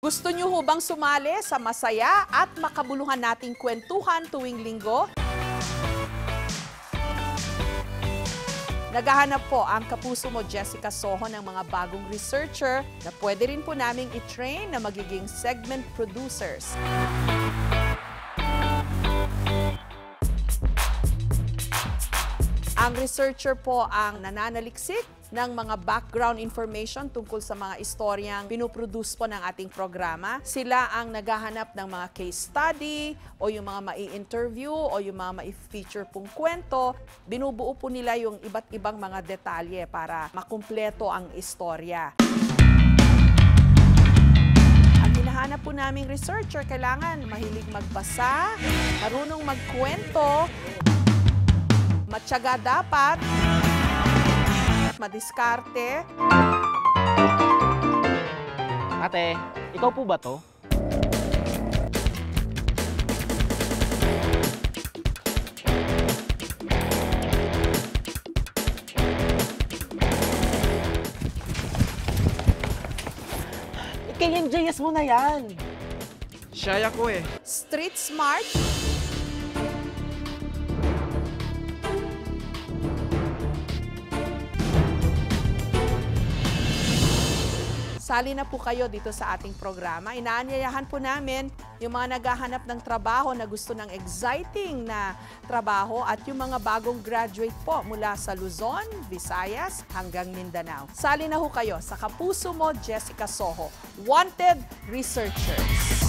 Gusto niyo ho bang sumali sa masaya at makabuluhan nating kwentuhan tuwing linggo? Naghahanap po ang Kapuso Mo Jessica Soho ng mga bagong researcher na pwede rin po naming i-train na magiging segment producers. Ang researcher po ang nananaliksik ng mga background information tungkol sa mga istoryang pinuproduce po ng ating programa. Sila ang naghahanap ng mga case study o yung mga mai-interview o yung mga mai-feature pong kwento. Binubuo po nila yung iba't ibang mga detalye para makumpleto ang istorya. Ang hinahanap po naming researcher, kailangan mahilig magbasa, marunong magkwento, matyaga dapat, madiskarte. Ate, ikaw po ba to? Kay-enjoyas mo na yan. Shy ako eh. Street smart. Sali na po kayo dito sa ating programa. Inaanyayahan po namin yung mga naghahanap ng trabaho na gusto ng exciting na trabaho at yung mga bagong graduate po mula sa Luzon, Visayas hanggang Mindanao. Sali na ho kayo sa Kapuso Mo Jessica Soho, Wanted Researchers.